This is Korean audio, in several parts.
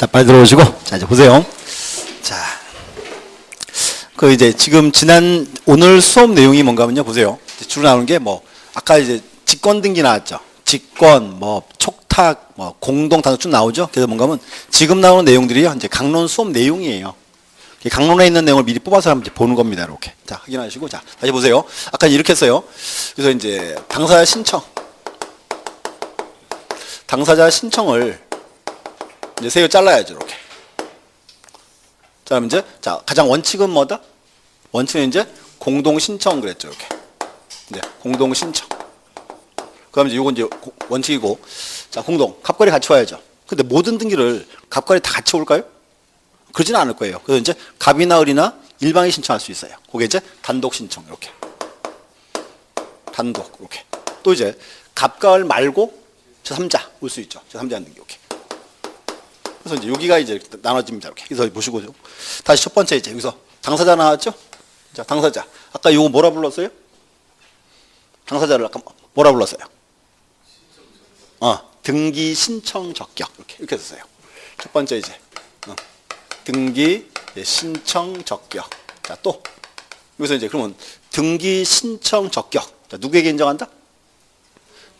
자, 빨리 들어오시고. 자, 이제 보세요. 자, 이제 지금 오늘 수업 내용이 뭔가 하면요. 보세요. 주로 나오는 게 아까 이제 직권 등기 나왔죠. 직권, 촉탁, 공동 단독 쭉 나오죠. 그래서 뭔가 하면 지금 나오는 내용들이요. 이제 강론 수업 내용이에요. 강론에 있는 내용을 미리 뽑아서 한번 보는 겁니다. 이렇게. 자, 확인하시고. 자, 다시 보세요. 아까 이렇게 했어요. 그래서 이제 당사자 신청을 이제 세개 잘라야죠. 이렇게. 자, 그럼 이제, 가장 원칙은 뭐다? 원칙은 이제 공동 신청 그랬죠. 이렇게. 이제 공동 신청. 그다음에 이제 요건 이제 원칙이고. 자, 공동. 갑과리 같이 와야죠. 근데 모든 등기를 갑과리 다 같이 올까요? 그러지는 않을 거예요. 그래서 이제 갑이나 을이나 일방이 신청할 수 있어요. 그게 이제 단독 신청. 이렇게. 단독. 이렇게. 또 이제 갑과 을 말고 제3자 올 수 있죠. 제3자 등기. 이렇게. 그래서 이제 여기가 이제 나눠집니다. 이렇게. 그래서 보시고 다시 첫 번째 이제 여기서 당사자 나왔죠? 자, 당사자. 아까 이거 뭐라 불렀어요? 당사자를 아까 뭐라 불렀어요? 등기 신청 적격. 이렇게 썼어요. 첫 번째 이제 등기 신청 적격. 자, 또 여기서 이제 그러면 등기 신청 적격. 자, 누구에게 인정한다?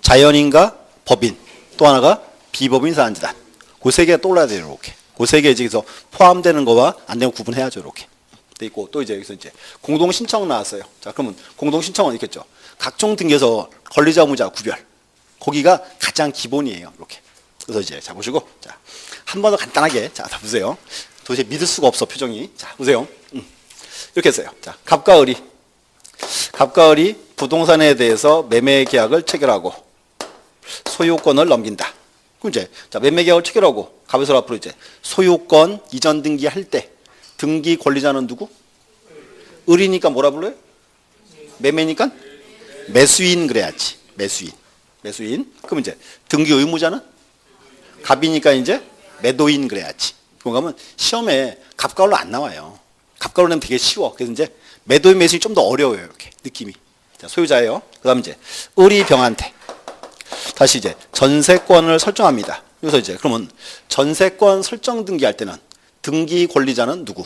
자연인과 법인. 또 하나가 비법인 사안재단. 그 세 개가 떠올라야 돼요. 이렇게. 그 세 개 여기서 포함되는 거와 안 되면 구분해야죠. 이렇게. 돼 있고 또 이제 여기서 이제 공동 신청 나왔어요. 자, 그러면 공동 신청은 있겠죠. 각종 등기에서 권리자 의무자 구별. 거기가 가장 기본이에요. 이렇게. 그래서 이제 자 보시고 자, 한 번 더 간단하게 자, 보세요. 도저히 믿을 수가 없어 표정이. 자, 보세요. 이렇게 했어요. 자, 갑과 을이 부동산에 대해서 매매 계약을 체결하고 소유권을 넘긴다. 그럼 이제 자, 매매 계약을 체결하고 갑에서 앞으로 이제 소유권 이전 등기할 때 등기 권리자는 누구? 을이니까 뭐라 불러요? 매매니까 매수인 그래야지. 매수인. 그럼 이제 등기 의무자는 갑이니까 이제 매도인 그래야지. 그러면 시험에 갑과 을로 안 나와요. 갑과 을로 내면 되게 쉬워. 그래서 이제 매도인 매수인이 좀 더 어려워요. 이렇게 느낌이. 자, 소유자예요. 그다음 이제 을이 병한테 다시 이제 전세권을 설정합니다. 그래서 이제 그러면 전세권 설정 등기할 때는 등기 권리자는 누구?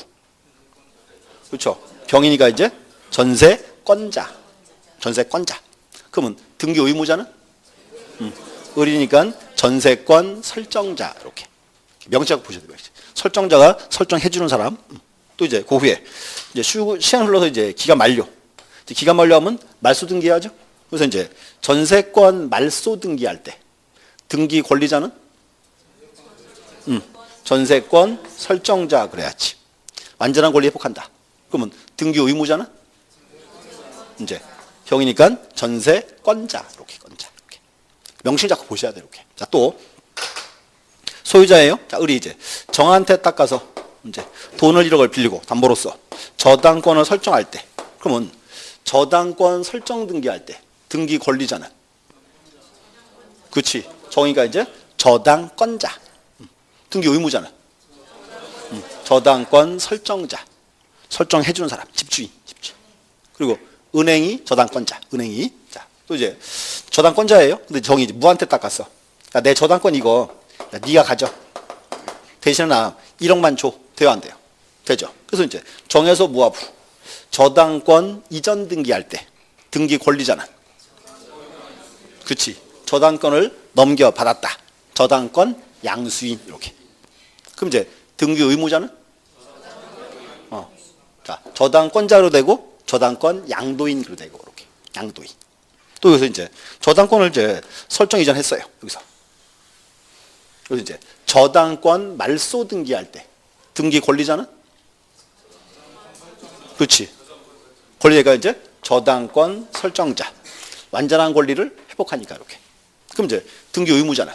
그렇죠. 병이니까 이제 전세권자. 그러면 등기 의무자는? 을이니까 전세권 설정자. 이렇게 명시하고 보셔야 돼요. 설정자가 설정해주는 사람. 또 이제 그 후에 이제 시간 흘러서 이제 기간 만료. 기간 만료하면 말소 등기하죠. 그래서 이제 전세권 말소 등기할 때 등기 권리자는 전세권 설정자 그래야지. 완전한 권리 회복한다. 그러면 등기 의무자는 이제 형이니까 전세권자. 이렇게 명시를 자꾸 보셔야 돼요. 이렇게. 자, 또 소유자예요. 자, 을이 이제 정한테 딱 가서 이제 돈을 1억을 빌리고 담보로서 저당권을 설정할 때 그러면 저당권 설정 등기할 때 등기 권리자는 그렇지. 정의가 이제 저당권자. 등기 의무자는 저당권 설정자. 설정해주는 사람. 집주인. 그리고 은행이 저당권자. 은행이. 자, 또 이제 저당권자예요. 근데 정의 이제 무한테 닦았어. 야, 내 저당권 이거 야, 네가 가져. 대신에 나 1억만 줘. 돼요, 안 돼요? 되죠. 그래서 이제 정해서 무합으로 저당권 이전 등기할 때 등기 권리자는 그렇지. 저당권을 넘겨받았다. 저당권 양수인. 이렇게. 그럼 이제 등기 의무자는 자, 저당권자로 되고 저당권 양도인으로 되고 이렇게. 양도인. 또 여기서 이제 저당권을 이제 설정 이전했어요. 여기서. 그래서 이제 저당권 말소 등기할 때 등기 권리자는 그렇지. 권리자가 이제 저당권 설정자. 완전한 권리를 회복하니까 이렇게. 그럼 이제 등기 의무자는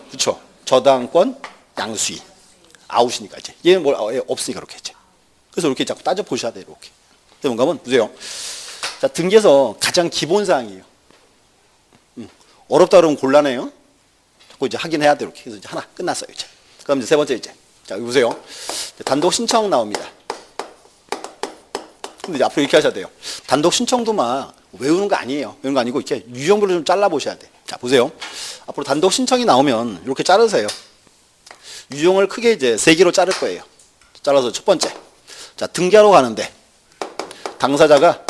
그렇죠. 저당권 양수인. 아웃이니까 이제 얘는 없으니까 이렇게 했지. 그래서 이렇게 자꾸 따져 보셔야 돼요. 이렇게. 근데 뭔가 하면 보세요. 자, 등기에서 가장 기본 사항이에요. 어렵다 그러면 곤란해요. 자꾸 이제 확인해야 돼요. 이렇게. 그래서 이제 하나 끝났어요. 이제. 그럼 이제 세 번째 이제. 자, 여기 보세요. 단독 신청 나옵니다. 근데 이제 앞으로 이렇게 하셔야 돼요. 단독 신청도 막 외우는 거 아니에요. 외우는 거 아니고 이렇게 유형별로 좀 잘라 보셔야 돼. 자, 보세요. 앞으로 단독 신청이 나오면 이렇게 자르세요. 유형을 크게 이제 세 개로 자를 거예요. 잘라서 첫 번째. 자, 등기하러 가는데 당사자가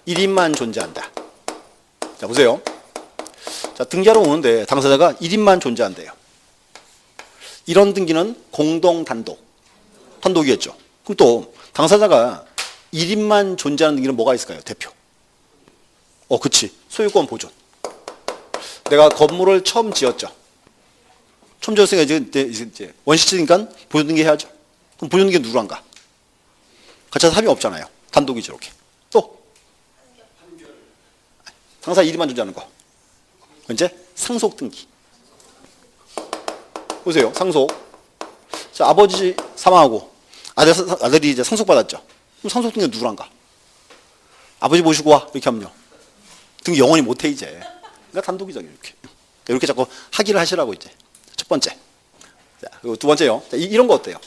1인만 존재한다. 자, 보세요. 자, 등기하러 오는데 당사자가 1인만 존재한대요. 이런 등기는 공동 단독. 단독이겠죠. 그럼 또 당사자가 1인만 존재하는 등기는 뭐가 있을까요? 대표. 그치. 소유권 보존. 내가 건물을 처음 지었죠. 처음 지었으니까 이제 원시지니까 보존 등기 해야죠. 그럼 보존 등기 누구란가? 같이 해서 합의 없잖아요. 단독이죠, 이렇게. 또 당사 1인만 존재하는 거. 이제 상속 등기. 보세요. 상속. 자, 아버지 사망하고 아들이 이제 상속받았죠. 그럼 상속 등기 누구란가? 아버지 모시고 와. 이렇게 하면요. 등기 영원히 못해, 이제. 그러니까 단독이죠, 이렇게. 이렇게 자꾸 하기를 하시라고, 이제. 첫 번째. 자, 그리고 두 번째요. 자, 이런 거 어때요?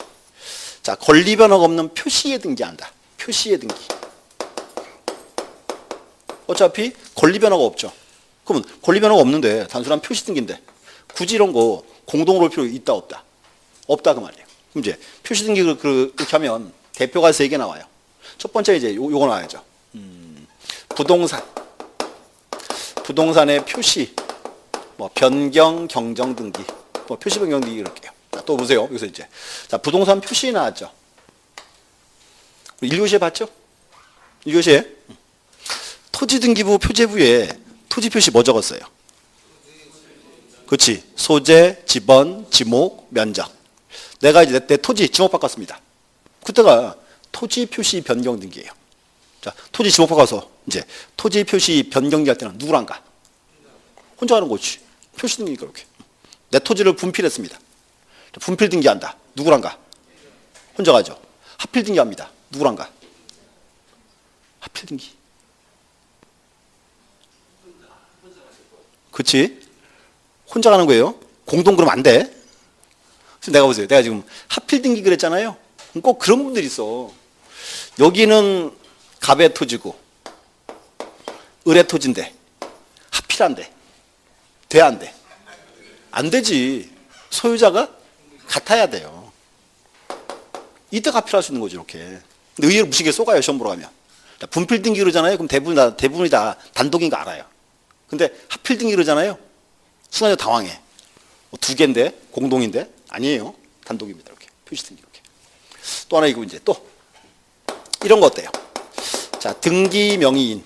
자, 권리 변화가 없는 표시에 등기한다. 표시에 등기. 어차피 권리 변화가 없죠. 그러면 권리 변화가 없는데 단순한 표시 등기인데 굳이 이런 거 공동으로 올 필요 있다 없다? 없다 그 말이에요. 그럼 이제 표시 등기를 그렇게 하면 대표가 3개 나와요. 첫 번째 이제 요거 나와야죠. 부동산의 표시, 변경 경정 등기, 표시 변경 등기 이렇게요. 자, 또 보세요. 여기서 이제 자, 부동산 표시 나왔죠. 1교시에 봤죠? 1교시에 토지등기부 표제부에 토지 표시 뭐 적었어요? 그렇지. 소재, 지번, 지목, 면적. 내가 이제 내 토지 지목 바꿨습니다. 그때가 토지 표시 변경 등기예요. 자, 토지 지목 바꿔서 이제 토지 표시 변경기 할 때는 누구란가? 혼자 하는 거지. 표시 등기니까 이렇게. 내 토지를 분필했습니다. 분필 등기한다. 누구란가? 혼자 가죠. 하필 등기합니다. 누구란가? 하필 등기. 그렇지? 혼자 가는 거예요. 공동 그러면 안 돼. 그래서 내가 보세요. 내가 지금 하필 등기 그랬잖아요. 꼭 그런 분들이 있어. 여기는 갑의 토지고 을의 토지인데 하필 안 돼. 돼 안 돼? 안 되지. 소유자가 같아야 돼요. 이때 하필할 수 있는 거죠, 이렇게. 근데 의외로 무식에 쏘가요, 시험 보러 가면. 분필 등기 그러잖아요. 그럼 대부분이 다 단독인 거 알아요. 근데 하필 등기 그러잖아요. 순간적으로 당황해. 2개인데 공동인데 아니에요. 단독입니다. 이렇게 표시 등기 이렇게. 또 하나 이거 이제 또 이런 거 어때요? 자, 등기 명의인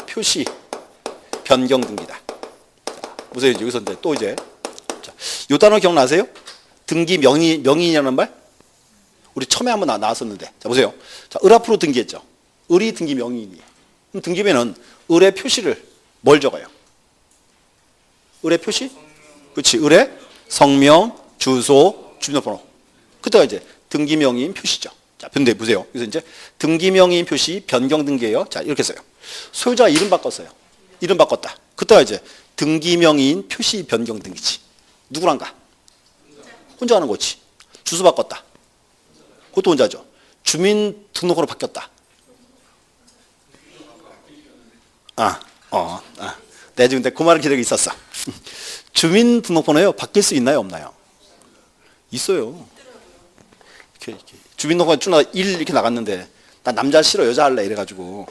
표시 변경 등기다. 자, 보세요. 여기서 또 이제 자, 요 단어 기억나세요? 등기 명의인이라는 말? 우리 처음에 한번 나왔었는데. 자, 보세요. 자, 을 앞으로 등기했죠. 을이 등기 명의인이에요. 그럼 등기면은 을의 표시를 뭘 적어요? 을의 표시? 그렇지. 을의 성명, 주소, 주민번호. 그때가 이제 등기 명의인 표시죠. 자, 근데 보세요. 그래서 이제 등기 명의인 표시 변경 등기예요. 자, 이렇게 써요. 소유자가 이름 바꿨어요. 이름 바꿨다. 그때가 이제 등기 명의인 표시 변경 등기지. 누구란가? 혼자 하는 거지. 주소 바꿨다. 그것도 혼자죠. 주민등록으로 바뀌었다. 내가 지금 그 말을 기다리고 있었어. 주민등록번호요, 바뀔 수 있나요, 없나요? 있어요. 이렇게. 주민등록번호 쭉 1 이렇게 나갔는데, 나 남자 싫어, 여자 할래, 이래가지고.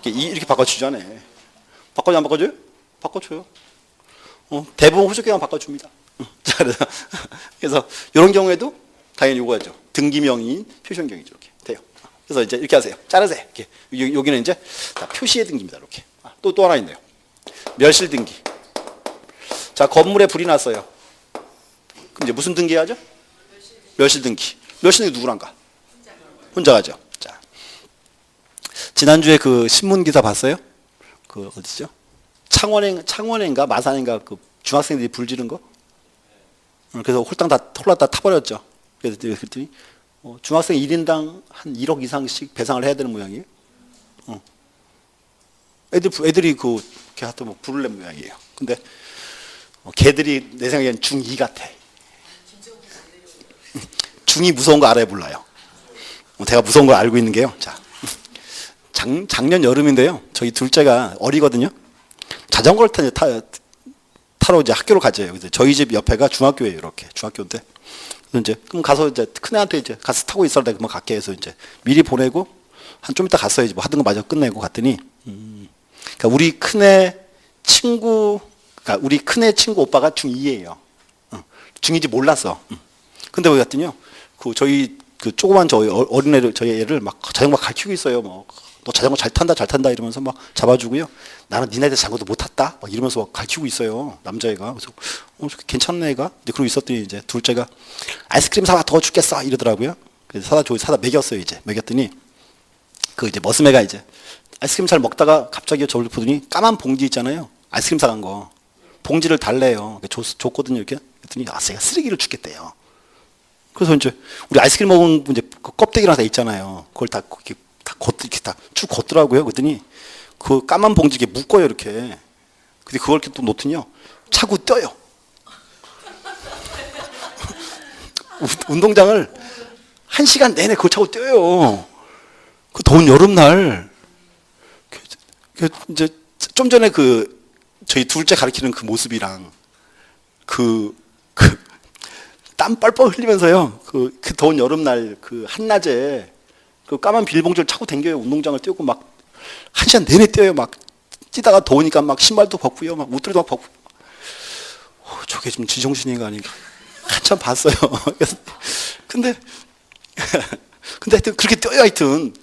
이렇게 바꿔주잖아. 바꿔줘, 안 바꿔줘요? 바꿔줘요. 대부분 호주경은 바꿔줍니다. 그래서, 이런 경우에도 당연히 요거죠. 등기명의인 표시변경이죠. 이렇게 돼요. 그래서 이제 이렇게 하세요. 자르세요. 이렇게. 여기는 이제 다 표시의 등기입니다. 이렇게. 또 하나 있네요. 멸실 등기. 자, 건물에 불이 났어요. 그럼 이제 무슨 등기 해야죠? 멸실 등기. 멸실 등기 누구란가? 혼자 가죠. 자, 지난주에 그 신문 기사 봤어요? 그 어디죠? 창원인가 마산인가 그 중학생들이 불 지른 거? 그래서 홀딱 다 타버렸죠. 그래서 그랬더니 중학생 1인당 한 1억 이상씩 배상을 해야 되는 모양이에요. 애들이 이렇게 하여튼 불을 낸 모양이에요. 근데 걔들이 내 생각엔 중2 같아. 중2 무서운 거 알아요, 몰라요? 제가 무서운 걸 알고 있는 게요. 자, 작년 여름인데요. 저희 둘째가 어리거든요. 자전거를 타러 이제 학교를 가져요. 그래서 저희 집 옆에가 중학교예요. 이렇게 중학교인데. 그래서 이제 그럼 가서 이제 큰애한테 이제 가서 타고 있어라 내가 그만 갈게 해서 이제 미리 보내고 한 좀 이따 갔어야지 뭐 하던 거 마저 끝내고 갔더니 그러니까 우리 큰애 친구 그러니까 우리 큰애 친구 오빠가 중2예요. 중2인지 몰랐어. 근데 거기 갔더니요. 그 저희 그 조그만 저희 어린애를 저희 애를 막 자전거 가르치고 있어요. 뭐 너 자전거 잘 탄다 이러면서 막 잡아주고요. 나는 니네들 자전거도 못 탔다. 막 이러면서 막 가르치고 있어요. 남자애가. 그래서 괜찮네 애가. 이제 그러고 있었더니 이제 둘째가 아이스크림 사다 더 죽겠어 이러더라고요. 그래서 사다 먹였어요 이제. 먹였더니 그 이제 머스매가 이제 아이스크림 잘 먹다가 갑자기 저를 보더니 까만 봉지 있잖아요. 아이스크림 사간 거. 봉지를 달래요. 줬거든요 이렇게. 그랬더니 제가 쓰레기를 주겠대요. 그래서 이제 우리 아이스크림 먹은 이제 그 껍데기랑 다 있잖아요. 그걸 이렇게 다 쭉 걷더라고요. 그랬더니 그 까만 봉지에 묶어요 이렇게. 근데 그걸 이렇게 또 놓더니요. 차고 뛰어요. 운동장을 1시간 내내 그걸 차고 뛰어요. 그 더운 여름날. 이제 좀 전에 그 저희 둘째 가르치는 그 모습이랑 땀 뻘뻘 흘리면서요. 그 더운 여름날 그 한낮에 그 까만 비닐봉지를 차고 댕겨요. 운동장을 뛰고 막 1시간 내내 뛰어요. 막 뛰다가 더우니까 막 신발도 벗고요. 막 옷들도 막 벗고. 저게 좀 지정신이가 아닌가. 한참 봤어요. 근데 하여튼 그렇게 뛰어요. 하여튼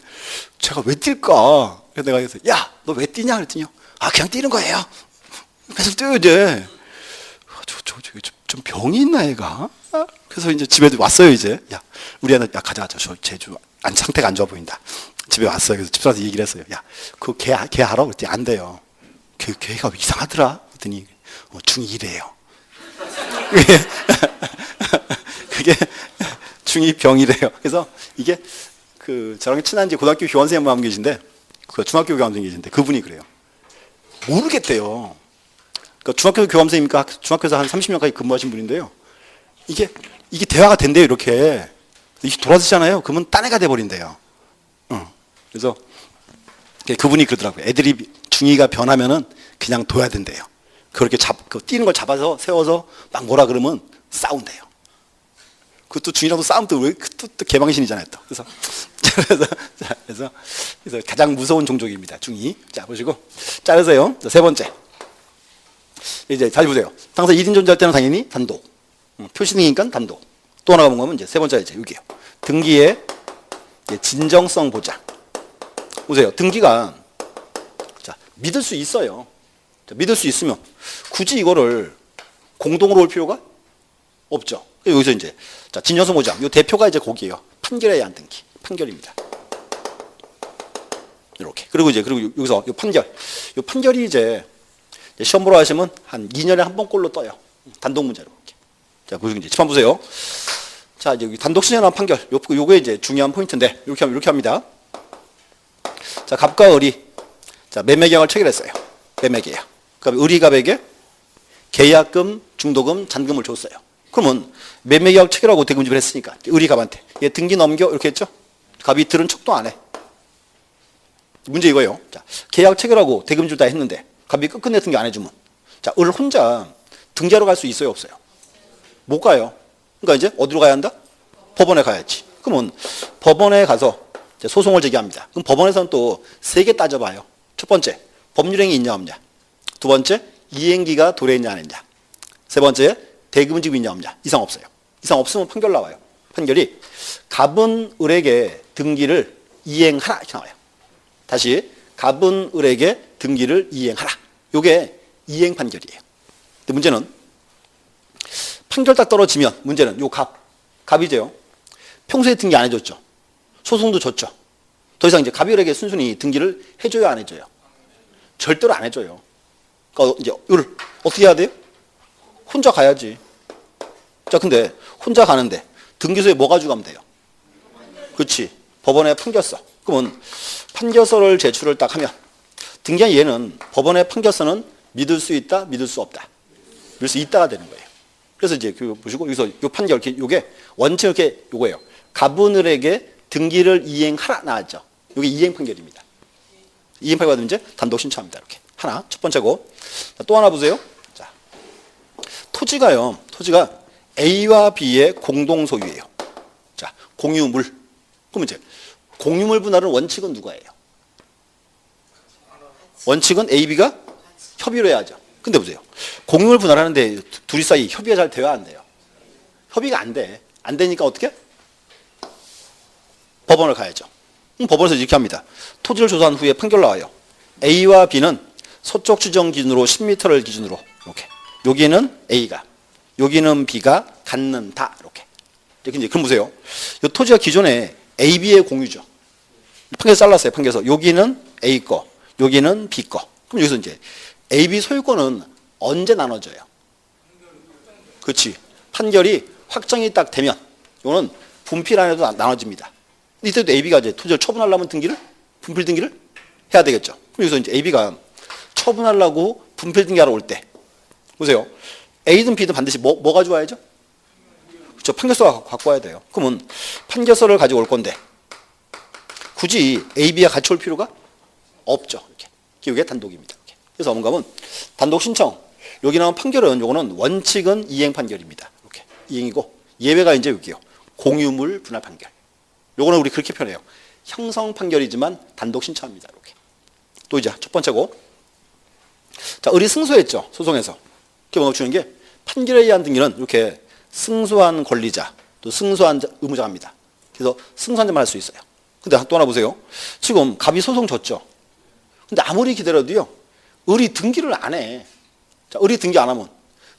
제가 왜 뛸까? 그래서 내가 그래서 야, 너 왜 뛰냐? 그랬더니요. 그냥 뛰는 거예요. 계속 뛰어요 이제. 좀 병이 있나 얘가? 그래서 이제 집에 왔어요 이제. 야, 우리 애는 야 가자. 쟤좀 상태가 안 좋아 보인다. 집에 왔어요. 그래서 집사람한테 얘기를 했어요. 야, 걔 알아? 그랬더니 안 돼요. 걔가 이상하더라. 그랬더니 중2래요. 그게 중2 병이래요. 그래서 이게 그 저랑 친한 이제 고등학교 교환생 한 분 계신데 그 중학교 교환생 계신데 그분이 그래요. 모르겠대요. 그러니까 중학교 교감생이니까 중학교에서 한 30년까지 근무하신 분인데요. 이게 대화가 된대요, 이렇게. 이게 돌아서잖아요. 그러면 딴 애가 돼버린대요. 그래서 그분이 그러더라고요. 애들이 중2가 변하면은 그냥 둬야 된대요. 그렇게 뛰는 걸 잡아서 세워서 막 뭐라 그러면 싸운대요. 그것도 중2라도 싸우면 또 개방신이잖아요, 또. 그래서 가장 무서운 종족입니다, 중2. 자, 보시고. 자, 그래서요. 세 번째. 이제 잘 보세요. 당사 1인 존재할 때는 당연히 단독. 표시등이니까 단독. 또 하나가 뭔가 하면 이제 세 번째 이제 여기요. 등기의 진정성 보장. 보세요. 등기가 자, 믿을 수 있어요. 자, 믿을 수 있으면 굳이 이거를 공동으로 올 필요가 없죠. 여기서 이제 자, 진정성 보장. 이 대표가 이제 거기에요. 판결에 의한 등기. 판결입니다. 이렇게. 그리고 여기서 이 판결이 이제 시험 보러 가시면 한 2년에 한 번꼴로 떠요. 단독 문제로. 자, 보시고 이제 칠판 보세요. 자, 여기 단독 신현한 판결. 요게 이제 중요한 포인트인데, 이렇게 합니다. 자, 갑과 을이, 자, 매매계약을 체결했어요. 매매계약. 그러니까 을이갑에게 계약금, 중도금, 잔금을 줬어요. 그러면 매매계약 체결하고 대금집을 했으니까, 을이갑한테. 얘 등기 넘겨, 이렇게 했죠? 갑이 들은 척도 안 해. 문제 이거예요. 자, 계약 체결하고 대금집 다 했는데, 갑이 끝끝내 등기 안 해주면. 자, 을 혼자 등기하러 갈 수 있어요, 없어요? 못 가요. 그러니까 이제 어디로 가야 한다? 법원에 가야지. 그러면 법원에 가서 이제 소송을 제기합니다. 그럼 법원에서는 또 3개 따져봐요. 첫 번째, 법률행위 있냐 없냐. 두 번째, 이행기가 도래했냐 안 했냐. 세 번째, 대금집이 있냐 없냐. 이상 없어요. 이상 없으면 판결 나와요. 판결이 갑은 을에게 등기를 이행하라 이렇게 나와요. 다시 갑은 을에게 등기를 이행하라. 요게 이행 판결이에요. 근데 문제는 판결 딱 떨어지면 문제는 요 갑이죠. 평소에 등기 안 해줬죠. 소송도 줬죠. 더 이상 이제 갑이 을에게 순순히 등기를 해줘요 안 해줘요? 절대로 안 해줘요. 그러니까 이제 이걸 어떻게 해야 돼요? 혼자 가야지. 자, 근데 혼자 가는데 등기소에 뭐 가지고 가면 돼요? 그렇지. 법원에 판결서. 그러면 판결서를 제출을 딱 하면 등기한 얘는 법원의 판결서는 믿을 수 있다, 믿을 수 없다. 믿을 수 있다가 되는 거예요. 그래서 이제 보시고 여기서 요 판결 요게 원칙 이렇게 요거예요. 갑은 을에게 등기를 이행하라 나왔죠. 요게 이행 판결입니다. 이행 판결 받으면 이제 단독 신청합니다. 이렇게 하나 첫 번째고 자, 또 하나 보세요. 자, 토지가 A와 B의 공동 소유예요. 자, 공유물. 그럼 이제 공유물 분할은 원칙은 누가예요? 원칙은 A, B가 협의로 해야죠. 근데 보세요. 공유물 분할하는데 둘이 사이 협의가 잘 돼야 안 돼요? 협의가 안 돼. 안 되니까 어떻게? 법원을 가야죠. 법원에서 이렇게 합니다. 토지를 조사한 후에 판결 나와요. A와 B는 서쪽 지정 기준으로 10m를 기준으로 이렇게. 여기는 A가, 여기는 B가 갖는다 이렇게. 이제 그럼 보세요. 이 토지가 기존에 A, B의 공유죠. 판결 잘랐어요. 판결에서 여기는 A 거, 여기는 B 거. 그럼 여기서 이제 A, B 소유권은 언제 나눠져요? 그렇지. 판결이 확정이 딱 되면 이거는 분필 안에도 나눠집니다. 이때도 A, B가 이제 토지를 처분하려면 분필 등기를 해야 되겠죠. 그럼 여기서 이제 A, B가 처분하려고 분필 등기하러 올 때 보세요. A든 B든 반드시 뭐 가져와야죠? 그렇죠. 판결서가 갖고 와야 돼요. 그러면 판결서를 가지고 올 건데 굳이 A, B가 같이 올 필요가 없죠. 이렇게. 이게 단독입니다. 이렇게. 그래서 뭔가 하면 단독 신청. 여기 나온 판결은 요거는 원칙은 이행 판결입니다. 이렇게. 이행이고 예외가 이제 여기요. 공유물 분할 판결. 요거는 우리 그렇게 표현해요. 형성 판결이지만 단독 신청합니다. 이렇게. 또 이제 첫 번째고. 자, 의리 승소했죠. 소송에서. 이렇게 번호 주는 게 판결에 의한 등기는 이렇게 승소한 권리자, 또 승소한 의무자입니다. 그래서 승소한 자만 할 수 있어요. 근데 또 하나 보세요. 지금 갑이 소송 졌죠. 근데 아무리 기다려도요. 의리 등기를 안 해. 자, 의리 등기 안 하면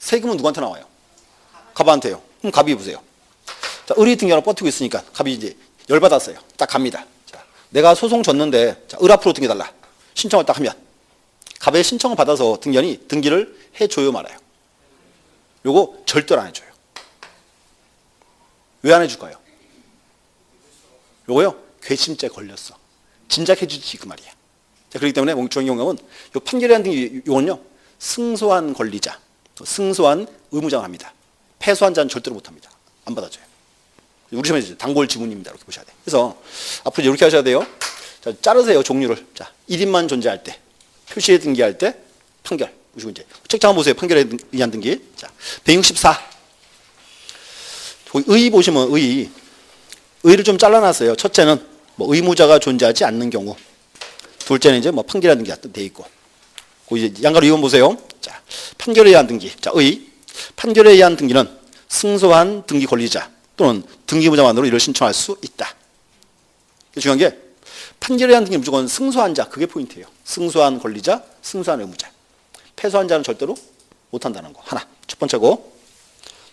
세금은 누구한테 나와요? 갑한테요. 그럼 갑이 보세요. 자, 의리 등기하러 버티고 있으니까 갑이 이제 열받았어요. 딱 갑니다. 자, 내가 소송 졌는데 자, 을 앞으로 등기달라. 신청을 딱 하면 갑의 신청을 받아서 등기를 해줘요 말아요. 요거 절대로 안 해줘요. 왜 안 해줄까요? 요거요. 괘씸죄 걸렸어. 진작 해주지 그 말이야. 자, 그렇기 때문에 몽추의 경우는 요 판결에 대한 등기 요건요. 승소한 권리자, 또 승소한 의무자가 합니다. 패소한 자는 절대로 못합니다. 안 받아줘요. 우리 시험에 단골 지문입니다. 이렇게 보셔야 돼요. 그래서 앞으로 이렇게 하셔야 돼요. 자, 자르세요 종류를. 자, 1인만 존재할 때, 표시에 등기할 때, 판결. 보시고 이제 책장 보세요. 판결에 의한 등기. 자, 164. 의 보시면 의를 좀 잘라놨어요. 첫째는 뭐 의무자가 존재하지 않는 경우. 둘째는 이제 뭐 판결에 의한 등기가 돼 있고. 그 이제 양가로 이건 보세요. 자, 판결에 의한 등기. 자, 판결에 의한 등기는 승소한 등기 권리자 또는 등기무자만으로 이를 신청할 수 있다. 중요한 게 판결에 의한 등기 무조건 승소한 자, 그게 포인트예요. 승소한 권리자, 승소한 의무자. 패소한 자는 절대로 못한다는 거. 하나. 첫 번째고.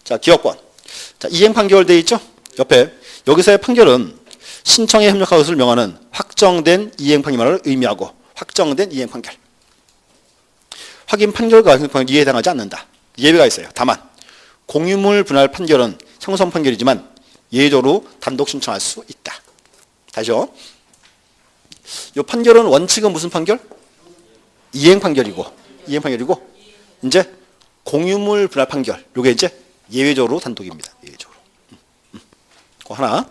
자, 기업권. 자, 이행 판결 돼 있죠? 옆에. 여기서의 판결은 신청에 협력할 것을 명하는 확정된 이행 판결을 의미하고 확정된 이행 판결. 확인 판결과 이해에 해당하지 않는다. 예외가 있어요. 다만 공유물 분할 판결은 형성 판결이지만 예외적으로 단독 신청할 수 있다. 다시요. 이 판결은 원칙은 무슨 판결? 이행 판결이고 이제 공유물 분할 판결. 요게 이제 예외적으로 단독입니다. 예외적으로. 그 하나.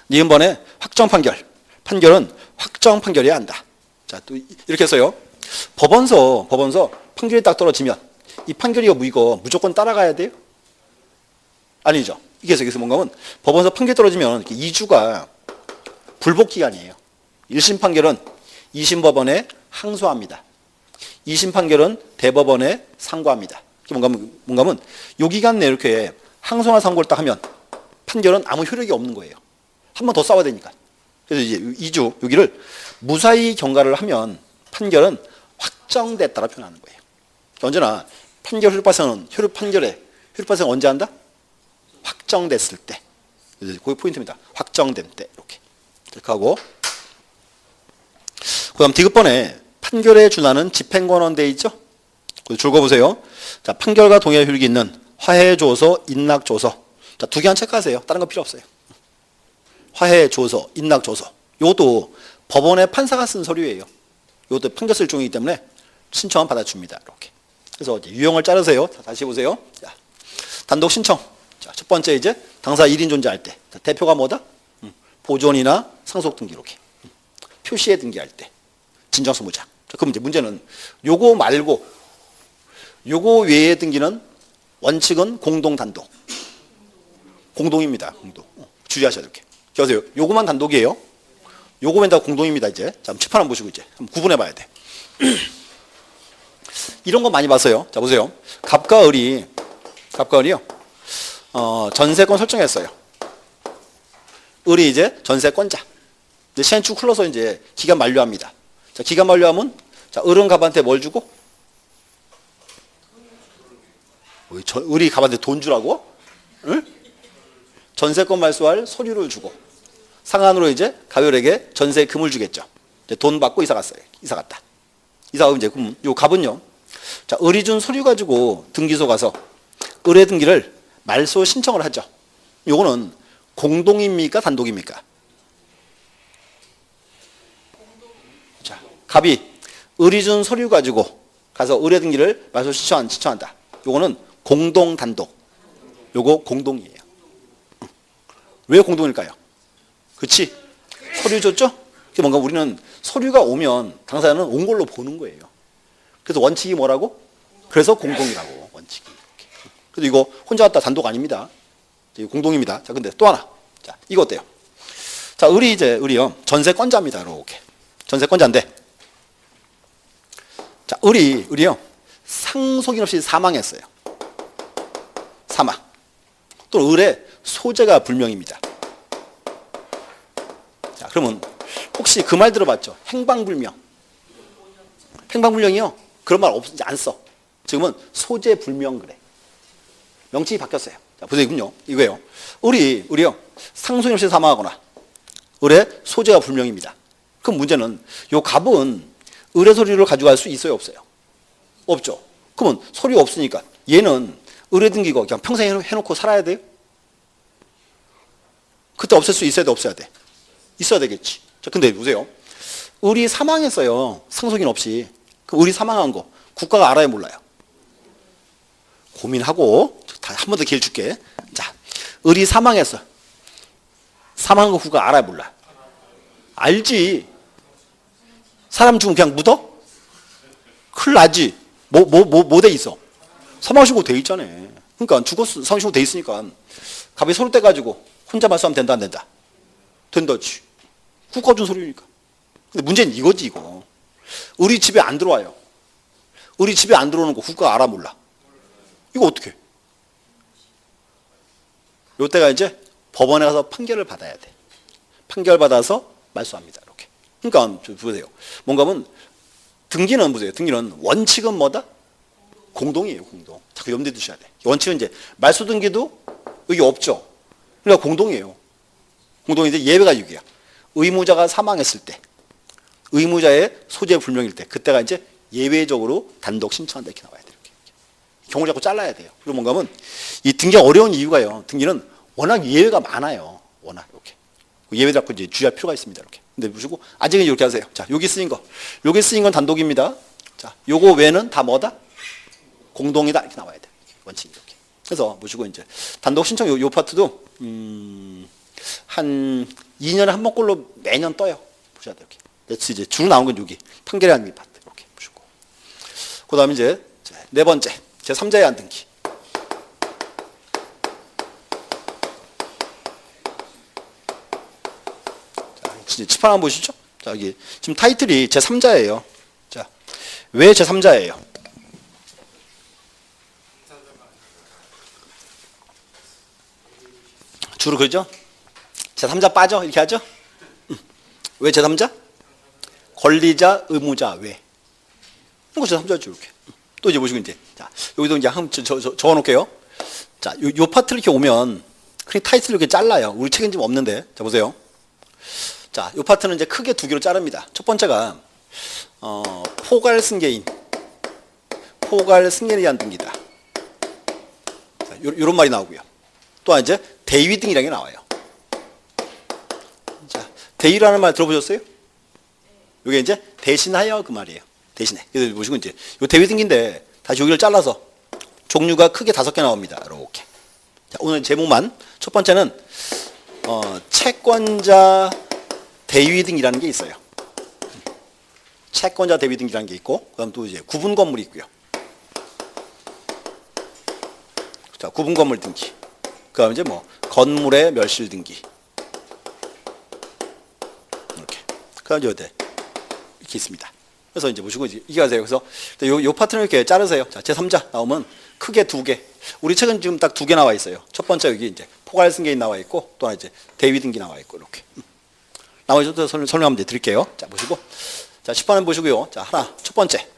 이번에 확정 판결. 판결은 확정 판결이어야 한다. 자, 또 이렇게 해서요. 법원서 판결이 딱 떨어지면 이 판결이 이거 무조건 따라가야 돼요? 아니죠. 여기서 뭔가 하면 법원서 판결이 떨어지면 2주가 불복 기간이에요. 1심 판결은 2심 법원에 항소합니다. 2심 판결은 대법원에 상고합니다. 뭔가 하면 요 기간 내에 이렇게 항소나 상고를 딱 하면 판결은 아무 효력이 없는 거예요. 한 번 더 싸워야 되니까. 그래서 이제 2주 여기를 무사히 경과를 하면 판결은 확정됐다라 표현하는 거예요. 언제나 판결 효력 발생은 효력 발생 언제 한다? 확정됐을 때. 그게 포인트입니다. 확정된 때 이렇게 하고. 그다음 디귿번에 판결에 준하는 집행권원 돼 있죠? 줄 거 보세요. 자, 판결과 동의할 효력이 있는 화해 조서, 인락 조서. 자, 두 개만 체크하세요. 다른 거 필요 없어요. 화해 조서, 인락 조서. 이것도 법원의 판사가 쓴 서류예요. 이것도 판결 쓸 종이기 때문에 신청은 받아줍니다. 이렇게. 그래서 이제 유형을 자르세요. 자, 다시 보세요. 자, 단독 신청. 자, 첫 번째 이제 당사 1인 존재할 때. 자, 대표가 뭐다? 보존이나 상속 등기 이렇게. 표시에 등기할 때. 진정소무자. 자, 그럼 이제 문제는 요거 말고 요거 외의 등기는 원칙은 공동 단독. 공동입니다. 공동. 주의하셔야 돼요. 이렇게. 보세요. 요거만 단독이에요. 요거만 다 공동입니다. 이제. 자, 칠판 한번 보시고 이제 한번 구분해 봐야 돼. 이런 거 많이 봤어요. 자, 보세요. 갑과 을이요. 전세권 설정했어요. 을이 이제 전세권자. 이제 시간이 쭉 흘러서 이제 기간 만료합니다. 자, 기간 만료하면 자, 을은 갑한테 뭘 주고? 을이 갑한테 돈 주라고? 응? 전세권 말소할 서류를 주고 상한으로 이제 갑을에게 전세금을 주겠죠. 이제 돈 받고 이사 갔어요. 이사 갔다. 이사 가면 이제 그럼 요 갑은요. 자, 을이 준 서류 가지고 등기소 가서 을의 등기를 말소 신청을 하죠. 요거는 공동입니까? 단독입니까? 자, 갑이 을이 준 서류 가지고 가서 을의 등기를 말소 신청한다. 요거는 공동 단독. 요거 공동이에요. 왜 공동일까요? 그치? 서류 줬죠? 뭔가 우리는 서류가 오면 당사자는 온 걸로 보는 거예요. 그래서 원칙이 뭐라고? 그래서 공동이라고, 원칙이. 그래서 이거 혼자 왔다 단독 아닙니다. 공동입니다. 자, 근데 또 하나. 자, 이거 어때요? 자, 을이요. 전세권자입니다. 이렇게. 전세권자인데. 자, 을이요. 상속인 없이 사망했어요. 사망. 또 을의 소재가 불명입니다. 자, 그러면 혹시 그 말 들어봤죠? 행방불명. 행방불명이요. 그런 말 안 써. 지금은 소재불명 그래. 명칭이 바뀌었어요. 자, 보세요. 이거예요. 을이요. 상속인 없이 사망하거나 을의 소재가 불명입니다. 그럼 문제는 요 갑은 을의 서류를 가져갈 수 있어요, 없어요? 없죠. 그러면 서류 없으니까 얘는 을의 등기고 그냥 평생 해놓고 살아야 돼요? 그때 없앨 수 있어야 돼, 없어야 돼? 있어야 되겠지. 자, 근데 보세요. 을이 사망했어요. 상속인 없이. 그럼 을이 사망한 거 국가가 알아요, 몰라요? 고민하고 한 번 더 기회를 줄게. 자, 을이 사망했어. 사망한 거 국가가 알아요, 몰라? 알지. 사람 죽으면 그냥 묻어? 큰일 나지. 뭐 돼 있어? 사망신고 돼 있잖아. 그러니까 죽었어. 사망신고 돼 있으니까 갑이 서류 떼가지고 혼자 말소하면 된다, 안 된다? 된다지. 국가 준 서류니까. 근데 문제는 이거지, 이거. 을이 집에 안 들어와요. 을이 집에 안 들어오는 거 국가가 알아, 몰라? 이거 어떻게? 요때가 이제 법원에 가서 판결을 받아야 돼. 판결 받아서 말소합니다. 이렇게. 그러니까 보세요. 뭔가 하면 등기는 보세요. 등기는 원칙은 뭐다? 공동이에요, 공동. 자꾸 염두에 두셔야 돼. 원칙은 이제 말소 등기도 여기 없죠. 그러니까 공동이에요. 공동이 이제 예외가 6이야. 의무자가 사망했을 때, 의무자의 소재 불명일 때, 그때가 이제 예외적으로 단독 신청한다 이렇게 나와야 돼요. 경우 자꾸 잘라야 돼요. 그리고 뭔가 하면 이 등기가 어려운 이유가요. 등기는 워낙 예외가 많아요. 워낙 이렇게. 예외 잡고 이제 주의할 필요가 있습니다. 이렇게. 근데 보시고 아직은 이렇게 하세요. 자, 여기 쓰인 거. 여기 쓰인 건 단독입니다. 자, 요거 외에는 다 뭐다? 공동이다. 이렇게 나와야 돼. 원칙이 이렇게. 그래서 보시고 이제 단독 신청 요 파트도 한 2년에 한 번꼴로 매년 떠요. 보셔야 돼요. 이렇게. 이제 주로 나온 건 여기 판결의 한미 파트 이렇게 보시고. 그다음에 이제 네 번째 제 3자의 안 등기. 자, 칠판 한번 보시죠. 자, 여기 지금 타이틀이 제 3자예요. 자, 왜 제 3자예요? 주로 그러죠? 제3자 빠져 이렇게 하죠? 왜 제3자? 권리자, 의무자, 왜? 이거 제3자죠 이렇게. 또 이제 보시고 이제 자 여기도 이제 한번 적어놓을게요. 자, 요 파트를 이렇게 오면 그냥 타이틀을 이렇게 잘라요. 우리 책임짐 없는데. 자, 보세요. 자, 요 파트는 이제 크게 두 개로 자릅니다. 첫 번째가 포괄 승계인, 포괄 승계에 대한 등기다. 자, 요런 말이 나오고요. 또 이제 대위 등이라는 게 나와요. 자, 대위라는 말 들어보셨어요? 이게 이제 대신하여 그 말이에요. 대신에. 그래서 보시고 이제 요 대위 등기인데 다시 여기를 잘라서 종류가 크게 5개 나옵니다. 이렇게. 자, 오늘 제목만 첫 번째는 채권자 대위 등이라는 게 있어요. 채권자 대위 등이라는 게 있고, 그다음 또 이제 구분 건물이 있고요. 자, 구분 건물 등기. 그다음 이제 뭐 건물의 멸실 등기. 이렇게. 그다음 이제 어때? 이렇게 있습니다. 그래서 이제 보시고 이게 하세요. 그래서 요 파트는 이렇게 자르세요. 자, 제3자 나오면 크게 2개. 우리 책은 지금 딱 2개 나와 있어요. 첫 번째 여기 이제 포괄 승계인 나와 있고 또 하나 이제 대위 등기 나와 있고 이렇게. 나머지 또 설명 한번 드릴게요. 자, 보시고. 자, 10번은 보시고요. 자, 하나. 첫 번째.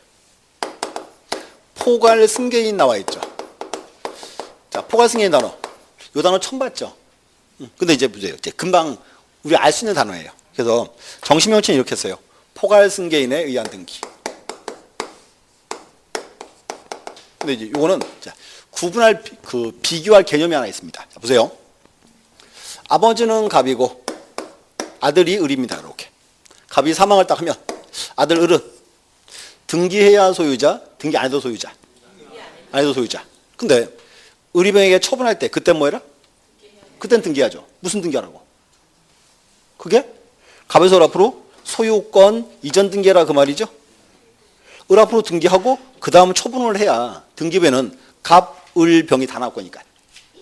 포괄 승계인 나와 있죠. 자, 포괄 승계인 단어. 요 단어 처음 봤죠? 근데 이제 보세요. 이제 금방 우리 알 수 있는 단어예요. 그래서 정신명칭 이렇게 했어요. 포괄 승계인에 의한 등기. 근데 이제 요거는 자, 구분할 비교할 개념이 하나 있습니다. 자, 보세요. 아버지는 갑이고 아들이 을입니다. 이렇게. 갑이 사망을 딱 하면 아들 을은 등기해야 소유자, 등기 안 해도 소유자. 안 해도 소유자. 근데 을이병에게 처분할 때 그때 뭐해라? 그땐 등기하죠. 무슨 등기하라고? 그게 갑에서 을 앞으로 소유권 이전 등기해라 그 말이죠. 을 앞으로 등기하고 그 다음 처분을 해야 등기부에는 갑, 을, 병이 다 나올 거니까.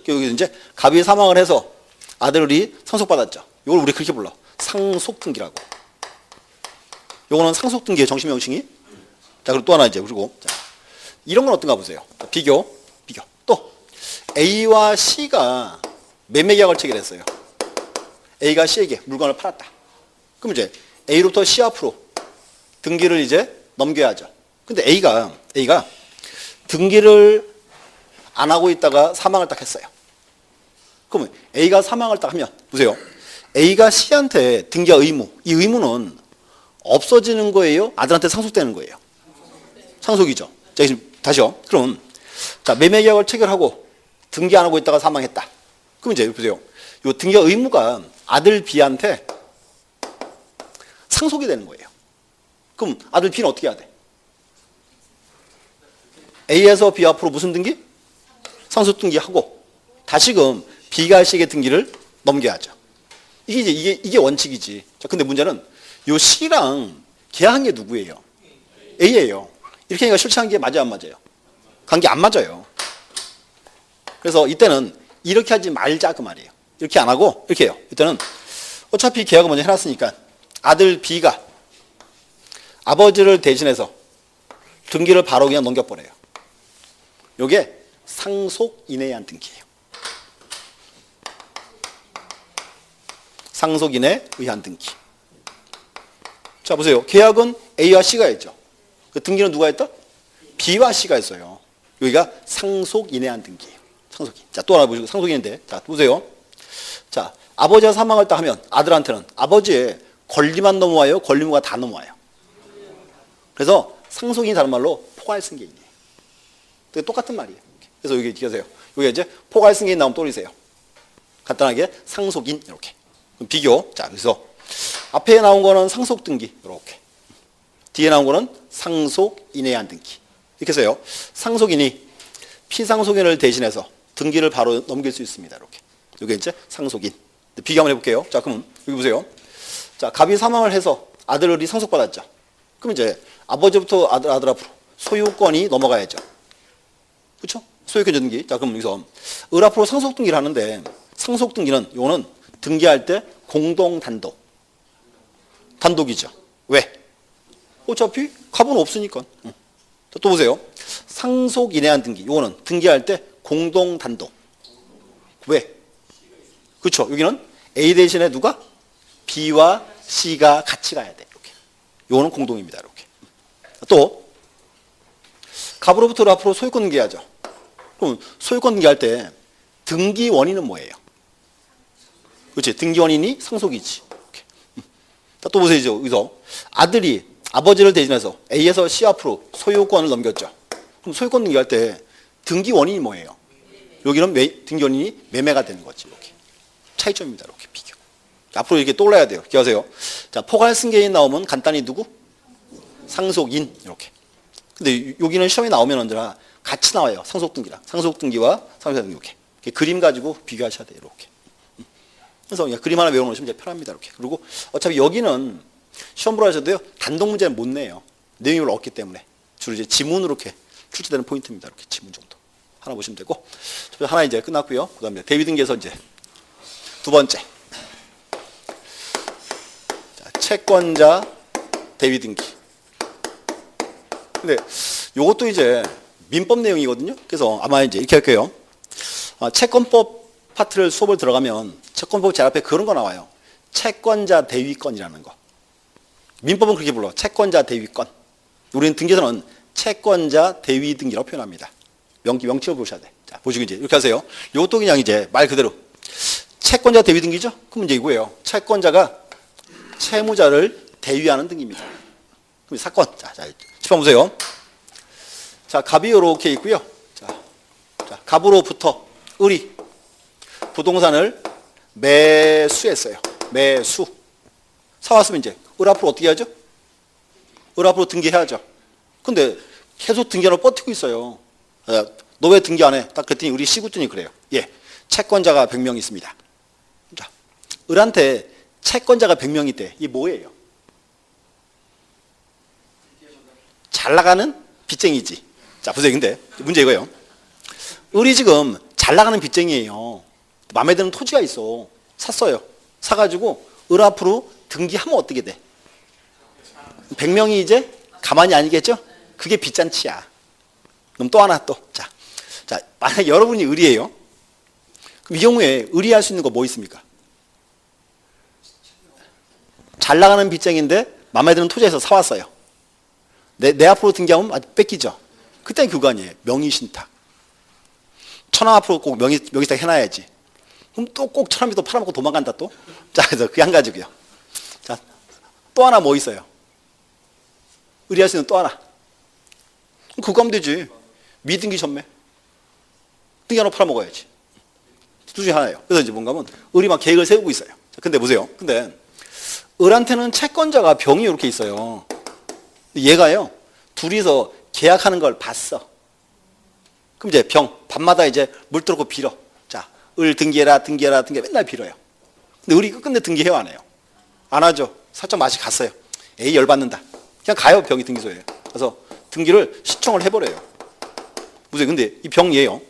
여기 이제 갑이 사망을 해서 아들 을이 상속받았죠. 이걸 우리 그렇게 불러. 상속등기라고. 요거는 상속등기의 정신명칭이. 자, 그리고 또 하나 이제 그리고 자, 이런 건 어떤가 보세요. 자, 비교. 또 A와 C가 매매계약을 체결했어요. A가 C에게 물건을 팔았다. 그럼 이제 A로부터 C 앞으로 등기를 이제 넘겨야죠. 근데 A가 등기를 안 하고 있다가 사망을 딱 했어요. 그러면 A가 사망을 딱 하면 보세요. A가 C한테 등기할 의무, 이 의무는 없어지는 거예요? 아들한테 상속되는 거예요? 상속이죠. 자, 지금 다시요. 그럼 자, 매매계약을 체결하고 등기 안 하고 있다가 사망했다. 그럼 이제 보세요. 이 등기 의무가 아들 B한테 상속이 되는 거예요. 그럼 아들 B는 어떻게 해야 돼? A에서 B 앞으로 무슨 등기? 상속 등기하고 다시금 B가 C에게 등기를 넘겨야죠. 이게 원칙이지. 자, 근데 문제는 요 C랑 계약한 게 누구예요? A예요. 이렇게 하니까 실체한 게 맞아요, 안 맞아요? 관계 안 맞아요. 그래서 이때는 이렇게 하지 말자 그 말이에요. 이렇게 안 하고 이렇게 해요. 이때는 어차피 계약을 먼저 해놨으니까 아들 B가 아버지를 대신해서 등기를 바로 그냥 넘겨버려요. 이게 상속인에 의한 등기예요. 상속인에 의한 등기. 자, 보세요. 계약은 A와 C가 했죠. 그 등기는 누가 했다? B와 C가 했어요. 여기가 상속인에 의한 등기예요. 상속인. 자, 또 하나 보시고 상속인인데. 자, 보세요. 자, 아버지가 사망을 딱 하면 아들한테는 아버지의 권리만 넘어와요? 권리무가 다 넘어와요? 그래서 상속인이 다른 말로 포괄승계인이에요. 똑같은 말이에요. 그래서 여기 기억하세요. 여기 이제 포괄승계인 나오면 떠올리세요. 간단하게 상속인 이렇게. 그럼 비교. 자, 그래서 앞에 나온 거는 상속등기 이렇게. 뒤에 나온 거는 상속인에 의한 등기. 이렇게 해서요. 상속인이 피상속인을 대신해서 등기를 바로 넘길 수 있습니다. 이렇게. 이게 이제 상속인. 비교 한번 해볼게요. 자, 그럼 여기 보세요. 자, 갑이 사망을 해서 아들이 상속받았죠. 그럼 이제 아버지부터 아들 앞으로 소유권이 넘어가야죠. 그렇죠? 소유권 등기. 자, 그럼 여기서 을 앞으로 상속등기를 하는데 상속등기는 이거는 등기할 때 공동 단독이죠. 왜? 어차피 갑은 없으니까. 또 보세요. 상속인에 의한 등기. 이거는 등기할 때 공동 단독. 왜? 그렇죠. 여기는 A 대신에 누가? B와 C가 같이 가야 돼. 이렇게. 이거는 공동입니다. 이렇게. 또 갑으로부터 앞으로 소유권 등기하죠. 그럼 소유권 등기할 때 등기 원인은 뭐예요? 그렇지. 등기 원인이 상속이지. 이렇게. 또 보세요. 여기서 아들이 아버지를 대신해서 A에서 C 앞으로 소유권을 넘겼죠. 그럼 소유권 등기할 때 등기 원인이 뭐예요? 여기는 등기 원인이 매매가 되는 거지. 이렇게. 차이점입니다. 이렇게 비교. 앞으로 이렇게 떠올라야 돼요. 기억하세요. 자, 포괄승계인 나오면 간단히 누구? 상속인 이렇게. 근데 여기는 시험에 나오면 언제나 같이 나와요. 상속등기랑. 상속등기와 상속등기 이렇게. 그림 가지고 비교하셔야 돼요. 이렇게. 그래서 그냥 그림 하나 외워놓으시면 이제 편합니다. 이렇게. 그리고 어차피 여기는 시험 보러 하셔도요. 단독 문제는 못 내요. 내용을 얻기 때문에. 주로 이제 지문으로 이렇게 출제되는 포인트입니다. 이렇게 지문 정도. 하나 보시면 되고. 하나 이제 끝났고요. 그 다음에 대위 등기에서 이제 두 번째. 자, 채권자 대위 등기. 근데 요것도 이제 민법 내용이거든요. 그래서 아마 이제 이렇게 할게요. 채권법 파트를 수업을 들어가면 채권법 제 앞에 그런 거 나와요. 채권자 대위권이라는 거. 민법은 그렇게 불러. 채권자 대위권. 우리는 등기에서는 채권자 대위 등기라고 표현합니다. 명칭을 보셔야 돼. 자, 보시고 이제 이렇게 하세요. 이것도 그냥 이제 말 그대로 채권자 대위 등기죠? 그럼 이제 이거예요. 채권자가 채무자를 대위하는 등기입니다. 그럼 사건. 자, 짚어보세요. 자, 갑이 이렇게 있고요. 자, 갑으로부터 을이 부동산을 매수했어요. 매수. 사왔으면 이제 을 앞으로 어떻게 하죠? 을 앞으로 등기해야죠. 근데 계속 등기하러 버티고 있어요. 너 왜 등기 안 해? 딱 그랬더니 우리 시구준이 그래요. 예, 채권자가 100명 있습니다. 자, 을한테 채권자가 100명 있대. 이게 뭐예요? 잘 나가는 빚쟁이지. 자, 보세요. 근데 문제 이거예요. 을이 지금 잘 나가는 빚쟁이에요. 마음에 드는 토지가 있어. 샀어요. 사가지고 을 앞으로 등기하면 어떻게 돼? 100명이 이제 가만히 아니겠죠? 그게 빚잔치야. 그럼 또 하나 또. 자, 만약 여러분이 을이에요. 그럼 이 경우에 을이 할 수 있는 거 뭐 있습니까? 잘 나가는 빚쟁인데 마음에 드는 토지에서 사왔어요. 내 앞으로 등기하면 뺏기죠. 그때는 그거 아니에요. 명의신탁. 천왕 앞으로 꼭 명의신탁 해놔야지. 그럼 또 꼭 천왕비 또 팔아먹고 도망간다 또. 자, 그래서 그게 한 가지고요. 자, 또 하나 뭐 있어요? 의리할 수 있는 또 하나. 그거 하면 되지. 미등기 전매. 등기 하나 팔아먹어야지. 둘 중에 하나예요. 그래서 이제 뭔가 하면 을이 막 계획을 세우고 있어요. 자, 근데 보세요. 근데 을한테는 채권자가 병이 이렇게 있어요. 얘가요. 둘이서 계약하는 걸 봤어. 그럼 이제 밤마다 이제 물 들고 빌어. 자, 을 등기해라 맨날 빌어요. 근데 을이 끝내 등기해요, 안 해요? 안 하죠. 살짝 맛이 갔어요. 에이, 열받는다. 그냥 가요, 병이 등기소에. 그래서 등기를 신청을 해버려요. 보세요. 근데 이 병이에요.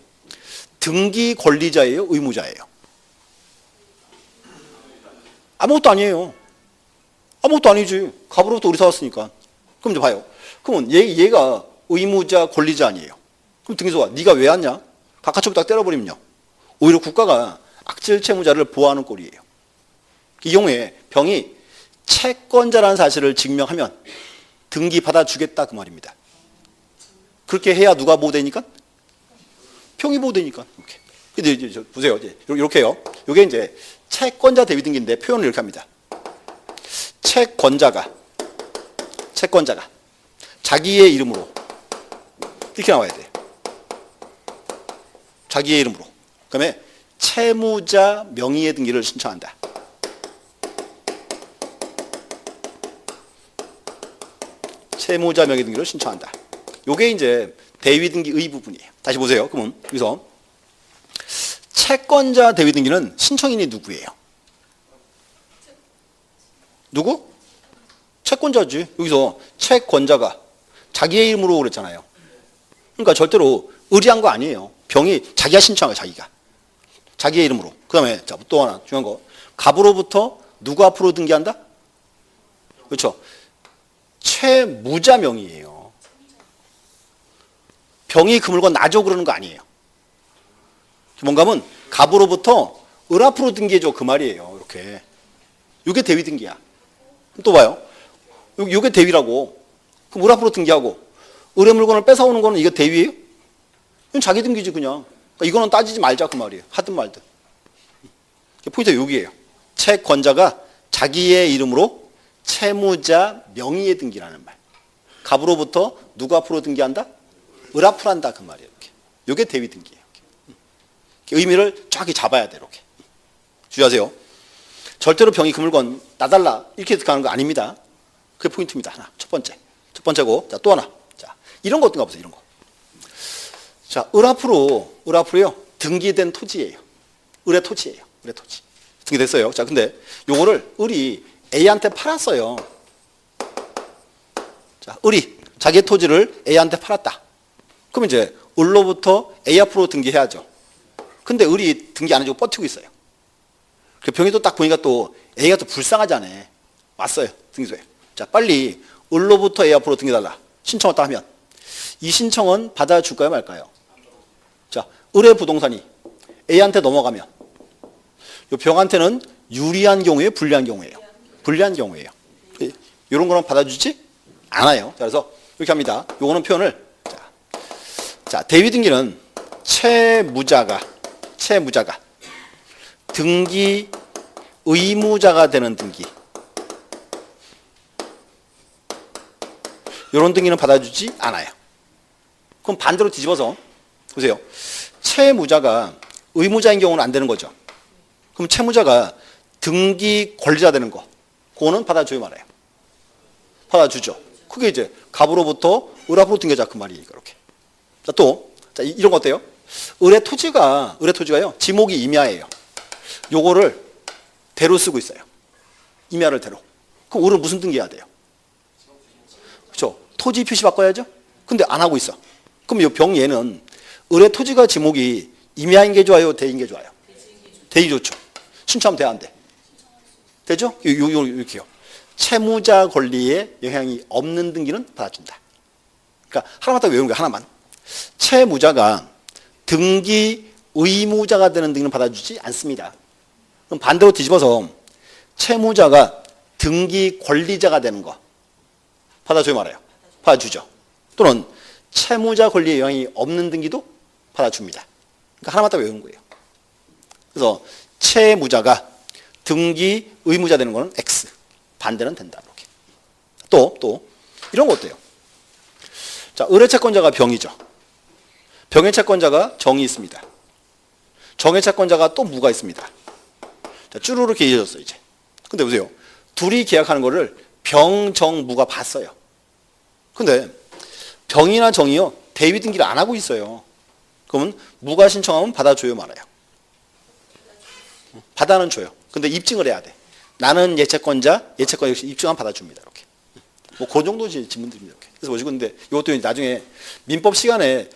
등기 권리자예요, 의무자예요? 아무것도 아니에요. 아무것도 아니지. 갑으로부터 우리 사왔으니까. 그럼 이제 봐요. 그러면 얘가 의무자, 권리자 아니에요. 그럼 등기소가 네가 왜 왔냐? 바깥쪽으로 딱 때려버리면요. 오히려 국가가 악질 채무자를 보호하는 꼴이에요. 이 경우에 병이 채권자라는 사실을 증명하면 등기 받아주겠다 그 말입니다. 그렇게 해야 누가 보호되니까? 병이 보호되니까. 이렇게. 근데 이제 보세요. 이렇게 해요. 이게 이제 채권자 대위 등기인데 표현을 이렇게 합니다. 채권자가 자기의 이름으로 이렇게 나와야 돼요. 자기의 이름으로. 그다음에 채무자 명의의 등기를 신청한다. 채무자 명의 등기를 신청한다. 요게 이제 대위 등기의 부분이에요. 다시 보세요. 그러면 여기서 채권자 대위 등기는 신청인이 누구예요? 누구? 채권자지. 여기서 채권자가 자기의 이름으로 그랬잖아요. 그러니까 절대로 의리한 거 아니에요. 병이 자기가 신청한 거야, 자기가. 자기의 이름으로. 그 다음에 또 하나 중요한 거. 갑으로부터 누구 앞으로 등기한다? 그렇죠. 채무자 명의예요. 병이 그 물건 놔줘 그러는 거 아니에요. 뭔가 하면 갑으로부터 을 앞으로 등기해줘 그 말이에요. 이렇게. 이게 대위 등기야. 또 봐요. 이게 대위라고. 그럼 을 앞으로 등기하고 을의 물건을 뺏어오는 거는 이게 대위예요? 이건 자기 등기지 그냥. 그러니까 이거는 따지지 말자 그 말이에요. 하든 말든. 포인트가 여기예요. 채권자가 자기의 이름으로 채무자 명의의 등기라는 말. 갑으로부터 누구 앞으로 등기한다? 을 앞으로 한다 그 말이에요. 이렇게. 이게 대위 등기예요. 이렇게. 의미를 정확히 잡아야 돼 이렇게. 주의하세요. 절대로 병이 그 물건 놔달라 이렇게 가는 거 아닙니다. 그게 포인트입니다. 하나. 첫 번째고. 자, 또 하나. 자, 이런 거 어떤 거 보세요. 이런 거. 자, 을 앞으로요. 등기된 토지예요. 을의 토지예요. 을의 토지. 등기됐어요. 자, 근데 요거를 을이 A한테 팔았어요. 자, 을이 자기의 토지를 A한테 팔았다. 그럼 이제 을로부터 A 앞으로 등기해야죠. 근데 을이 등기 안 해주고 버티고 있어요. 그 병이 또 딱 보니까 또 A가 또 불쌍하잖아. 왔어요. 등기소에. 자, 빨리 을로부터 A 앞으로 등기달라. 신청을 딱 하면 이 신청은 받아줄까요 말까요? 자, 을의 부동산이 A한테 넘어가면 이 병한테는 유리한 경우에 불리한 경우예요. 불리한 경우예요. 이런 거는 받아주지 않아요. 자, 그래서 이렇게 합니다. 요거는 표현을 자, 대위 등기는 채무자가 등기 의무자가 되는 등기. 이런 등기는 받아주지 않아요. 그럼 반대로 뒤집어서 보세요. 채무자가 의무자인 경우는 안 되는 거죠. 그럼 채무자가 등기 권리자 되는 거. 그거는 받아줘요 말아요. 받아주죠. 그게 이제 갑으로부터 을 앞으로 등겨자 그 말이에요. 이렇게. 자, 또 자, 이런 거 어때요? 을의 토지가요. 지목이 임야예요. 요거를 대로 쓰고 있어요. 임야를 대로. 그럼 을은 무슨 등기해야 돼요? 그렇죠. 토지 표시 바꿔야죠. 근데 안 하고 있어. 그럼 이 병 얘는 을의 토지가 지목이 임야인 게 좋아요? 대인 게 좋아요? 대이 좋죠. 신청하면 돼, 안 돼? 되죠? 이렇게요. 채무자 권리에 영향이 없는 등기는 받아준다. 그러니까 하나만 딱 외우는 거예요. 하나만. 채무자가 등기 의무자가 되는 등기는 받아주지 않습니다. 그럼 반대로 뒤집어서 채무자가 등기 권리자가 되는 거 받아줘요 말아요? 받아주죠. 또는 채무자 권리에 영향이 없는 등기도 받아줍니다. 그러니까 하나만 딱 외우는 거예요. 그래서 채무자가 등기 의무자 되는 거는 X. 반대는 된다. 이렇게. 또 이런 거 어때요? 자, 을의 채권자가 병이죠. 병의 채권자가 정이 있습니다. 정의 채권자가 또 무가 있습니다. 자, 쭈루루 이어졌어요, 이제. 근데 보세요. 둘이 계약하는 거를 병, 정, 무가 봤어요. 근데 병이나 정이요, 대위 등기를 안 하고 있어요. 그러면 무가 신청하면 받아줘요, 말아요? 받아는 줘요. 근데 입증을 해야 돼. 나는 예채권자 역시 입증하면 받아줍니다. 이렇게. 뭐, 그 정도 질문드립니다. 이렇게. 그래서 보시고, 근데 이것도 나중에 민법 시간에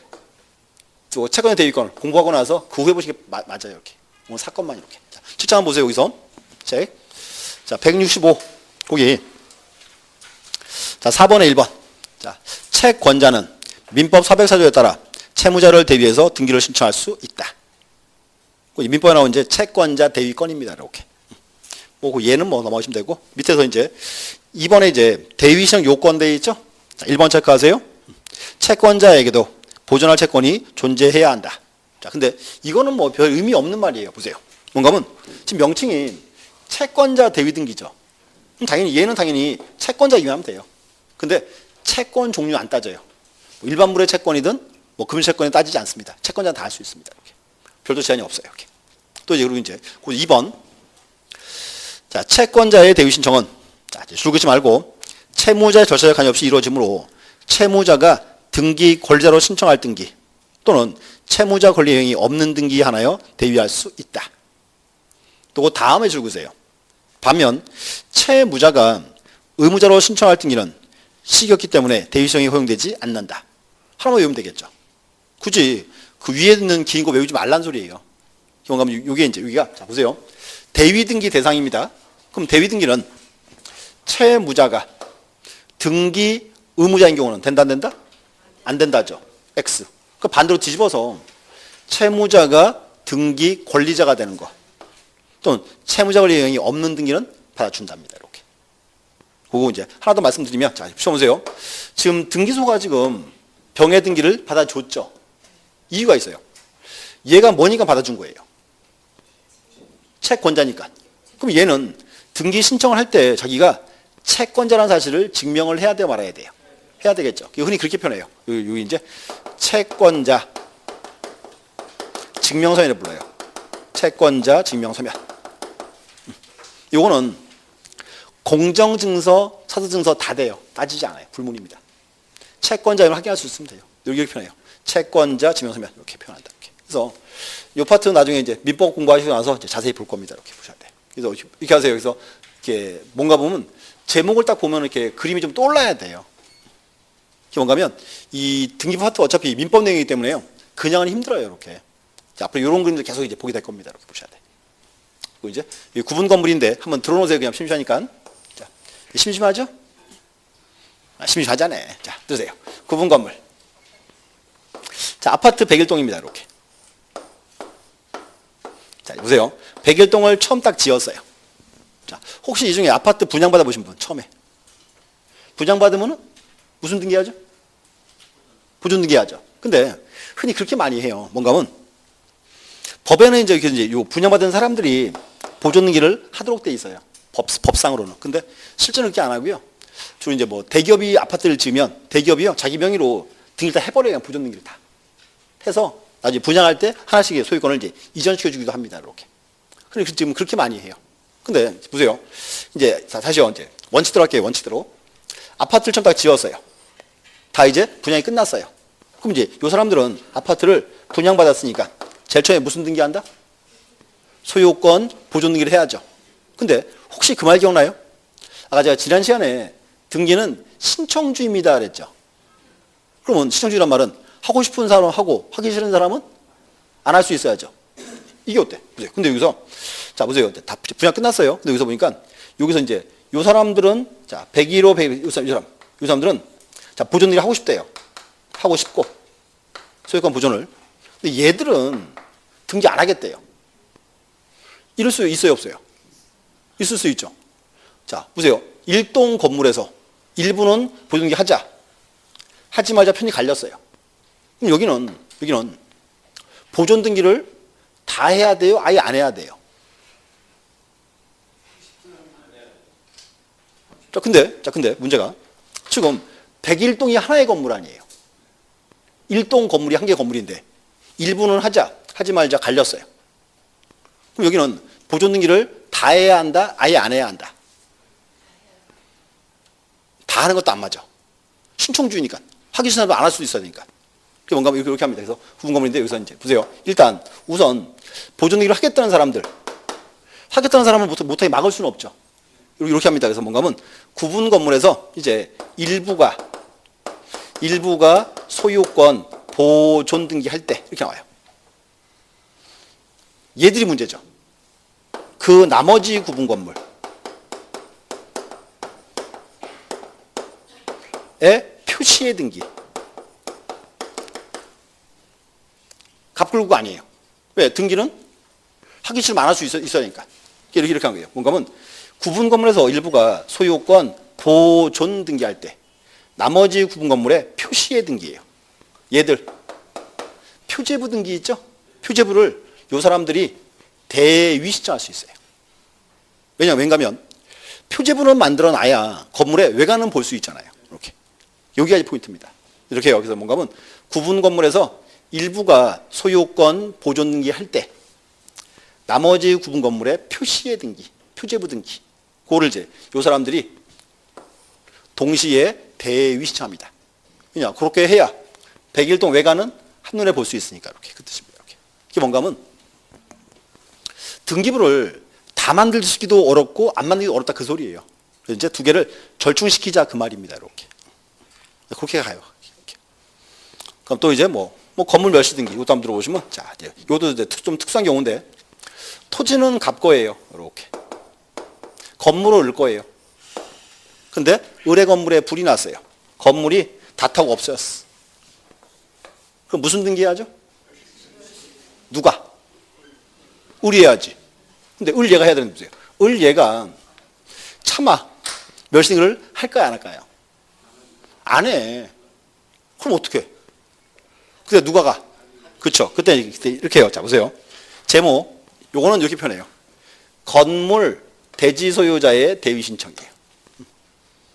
채권의 대위권 공부하고 나서 그 후에 보시는 게 맞아요. 이렇게. 오늘 사건만 이렇게. 자, 7장 한번 보세요. 여기서. 자, 165. 거기. 자, 4번에 1번. 자, 채권자는 민법 404조에 따라 채무자를 대위해서 등기를 신청할 수 있다. 민법에 나온 이제 채권자 대위권입니다. 이렇게. 뭐, 얘는 뭐 넘어가시면 되고, 밑에서 이제 2번에 이제 대위 신청 요건 되어 있죠? 자, 1번 체크하세요. 채권자에게도 보존할 채권이 존재해야 한다. 자, 근데 이거는 뭐 별 의미 없는 말이에요. 보세요. 뭔가 하면 지금 명칭이 채권자 대위 등기죠. 얘는 당연히 채권자 이용하면 돼요. 근데 채권 종류 안 따져요. 뭐 일반물의 채권이든 뭐 금융채권이 따지지 않습니다. 채권자는 다 할 수 있습니다. 이렇게. 별도 제한이 없어요. 이렇게. 또 이제 그리고 이제 2번. 자, 채권자의 대위 신청은 자, 이제 줄 긋지 말고 채무자의 절차적 관여 없이 이루어지므로 채무자가 등기 권리자로 신청할 등기 또는 채무자 권리 영향이 없는 등기 하나여 대위할 수 있다. 또 그 다음에 줄 그세요. 반면 채무자가 의무자로 신청할 등기는 시기였기 때문에 대위성이 허용되지 않는다. 하나만 외우면 되겠죠. 굳이 그 위에 있는 긴 거 외우지 말란 소리예요. 기본가면 요게 이제 여기가 자 보세요. 대위 등기 대상입니다. 그럼 대위 등기는 채무자가 등기 의무자인 경우는 된다 안 된다? 안 된다죠. X. 그 반대로 뒤집어서 채무자가 등기 권리자가 되는 거 또는 채무자 권리 영향이 없는 등기는 받아준답니다. 이렇게. 그거 이제 하나 더 말씀드리면 자, 보세요. 지금 등기소가 지금 병의 등기를 받아줬죠. 이유가 있어요. 얘가 뭐니까 받아준 거예요. 채권자니까. 그럼 얘는 등기 신청을 할 때 자기가 채권자라는 사실을 증명을 해야 돼요, 말아야 돼요? 해야 되겠죠. 흔히 그렇게 표현해요. 여기 이제 채권자 증명서면을 불러요. 채권자 증명서면. 요거는 공정증서, 사서증서 다 돼요. 따지지 않아요. 불문입니다. 채권자임을 확인할 수 있으면 돼요. 이렇게 표현해요. 채권자 증명서면 이렇게 표현한다. 이렇게. 그래서 이 파트 나중에 이제 민법 공부하시고 나서 이제 자세히 볼 겁니다. 이렇게 보셔야 돼요. 그래서 이렇게 하세요. 그래서 이렇게 뭔가 보면 제목을 딱 보면 이렇게 그림이 좀 떠올라야 돼요. 이게 뭔가 하면 이 등기 파트 어차피 민법 내용이기 때문에요. 그냥은 힘들어요, 이렇게. 자, 앞으로 이런 그림들 계속 이제 보게 될 겁니다. 이렇게 보셔야 돼. 그리고 이제 이 구분 건물인데 한번 들어놓으세요. 그냥 심심하니까. 자, 심심하죠? 아, 심심하지 않아. 자, 드세요. 구분 건물. 자, 아파트 101동입니다. 이렇게. 자, 보세요. 101동을 처음 딱 지었어요. 자, 혹시 이 중에 아파트 분양받아 보신 분, 처음에. 분양받으면 무슨 등기하죠? 보존 등기하죠. 근데 흔히 그렇게 많이 해요. 뭔가 하면 법에는 이제 요 분양받은 사람들이 보존 등기를 하도록 돼 있어요. 법상으로는. 근데 실제는 그렇게 안 하고요. 주로 이제 뭐 대기업이 아파트를 지으면 대기업이요. 자기 명의로 등기를 다 해버려요. 보존 등기를 다. 해서 나중에 분양할 때 하나씩의 소유권을 이제 이전시켜 주기도 합니다. 이렇게. 근데 지금 그렇게 많이 해요. 근데 보세요. 이제 다시요. 이제 원칙대로 할게요. 원칙대로. 아파트를 처음 딱 지었어요. 다 이제 분양이 끝났어요. 그럼 이제 요 사람들은 아파트를 분양받았으니까 제일 처음에 무슨 등기한다? 소유권 보존 등기를 해야죠. 근데 혹시 그 말 기억나요? 아까 제가 지난 시간에 등기는 신청주의입니다 그랬죠. 그러면 신청주의란 말은 하고 싶은 사람은 하고 하기 싫은 사람은 안 할 수 있어야죠. 이게 어때? 보세요. 근데 여기서 자 보세요. 다 분양 끝났어요. 근데 여기서 보니까 여기서 이제 요 사람들은 자 101호 102호 요 사람들은 자 보존 등기를 하고 싶대요. 하고 싶고 소유권 보존을. 근데 얘들은 등기 안 하겠대요. 이럴 수 있어요, 없어요? 있을 수 있죠. 자, 보세요. 일동 건물에서 일부는 보존 등기 하지 말자 편이 갈렸어요. 그럼 여기는 보존 등기를 다 해야 돼요? 아예 안 해야 돼요? 자, 근데 문제가 지금 101동이 하나의 건물 아니에요. 1동 건물이 한 개 건물인데 일부는 하지 말자 갈렸어요. 그럼 여기는 보존 등기를 다 해야 한다? 아예 안 해야 한다? 다 하는 것도 안 맞아. 신청주의니까. 하기 싫은 사람도 안 할 수도 있어야 되니까. 그게 뭔가 이렇게 합니다. 그래서 구분 건물인데 여기서 이제 보세요. 일단 우선 보존 등기를 하겠다는 사람은 못하게 막을 수는 없죠. 이렇게 합니다. 그래서 뭔가 하면 구분 건물에서 이제 일부가 소유권 보존 등기 할 때 이렇게 나와요. 얘들이 문제죠. 그 나머지 구분 건물에 표시의 등기. 갑굴구가 아니에요. 왜? 등기는 하기 싫으면 안 할 수 있어야 되니까. 이렇게 한 거예요. 뭔가 하면 구분 건물에서 일부가 소유권 보존 등기할 때 나머지 구분 건물의 표시의 등기예요. 얘들 표제부 등기 있죠? 표제부를 요 사람들이 대위 신청할 수 있어요. 왜냐하면 표제부는 만들어 놔야 건물의 외관은 볼 수 있잖아요. 이렇게. 여기가 포인트입니다. 이렇게 여기서 뭔가 하면 구분 건물에서 일부가 소유권 보존 등기 할 때 나머지 구분 건물의 표시의 등기, 표제부 등기. 그거를 이제 요 사람들이 동시에 대위 신청합니다. 그냥 그렇게 해야 101동 외관은 한눈에 볼 수 있으니까 이렇게 그 뜻입니다. 이렇게. 이게 뭔가 하면 등기부를 다 만들기도 어렵고 안 만들기도 어렵다 그 소리예요. 그래서 이제 두 개를 절충시키자 그 말입니다. 이렇게. 그렇게 가요. 이렇게. 그럼 또 이제 뭐 건물 멸시 등기 이것도 한번 들어보시면 자 이제 이것도 이제 좀 특수한 경우인데 토지는 갑 거예요. 이렇게. 건물을 을 거예요. 근데 을의 건물에 불이 났어요. 건물이 다 타고 없어졌어. 그럼 무슨 등기해야죠? 누가? 을이 해야지. 근데 을 얘가 해야 되는 거죠. 을 얘가 차마 멸시 등기를 할까요 안 할까요? 안 해. 그럼 어떻게? 그때 누가 가? 그쵸. 그때 이렇게 해요. 자 보세요. 제목 요거는 이렇게 표현해요. 건물 대지 소유자의 대위 신청이에요.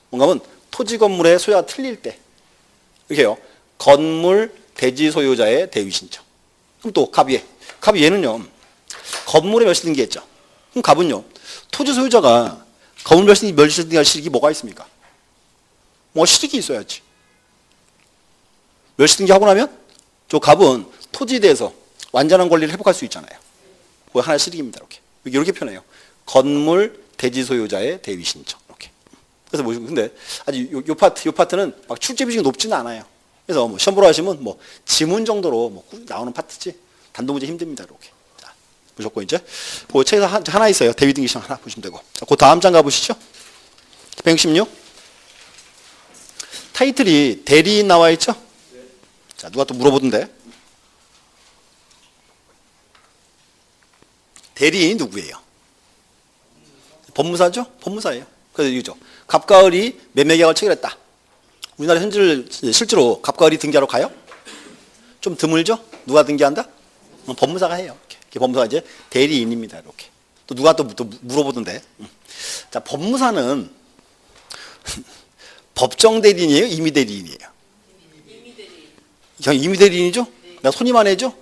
뭔가 하면 토지 건물의 소유가 틀릴 때 이렇게 해요. 건물 대지 소유자의 대위 신청. 그럼 또 갑이 얘는요. 건물에 멸시 등기했죠. 그럼 갑은요. 토지 소유자가 건물 멸시 등기할 실익이 뭐가 있습니까? 뭐 실익이 있어야지. 멸시 등기하고 나면 저 갑은 토지에 대해서 완전한 권리를 회복할 수 있잖아요. 그거 하나의 실익입니다. 이렇게 표현해요. 건물 대지 소유자의 대위 신청. 이렇게. 그래서 뭐 근데 아직 요 파트는 막 출제 비중이 높지는 않아요. 그래서 뭐 시험 보러 하시면 뭐 지문 정도로 뭐 나오는 파트지 단독 문제 힘듭니다. 이렇게. 자, 보셨고 이제 그 책에서 하나 있어요. 대위 등기 시험 하나 보시면 되고. 자, 그 다음 장 가보시죠. 166. 타이틀이 대리인 나와 있죠? 자, 누가 또 물어보던데. 대리인이 누구예요? 법무사죠? 법무사예요. 그래서 이거죠. 갑과 을이 매매 계약을 체결했다. 우리나라 현재 실제로 갑과 을이 등기하러 가요? 좀 드물죠? 누가 등기한다? 법무사가 해요. 이렇게. 법무사가 이제 대리인입니다. 이렇게. 또 누가 또 물어보던데. 자, 법무사는 법정 대리인이에요? 임의 대리인이에요? 그냥 임의 대리인이죠? 내가 손님만 해죠?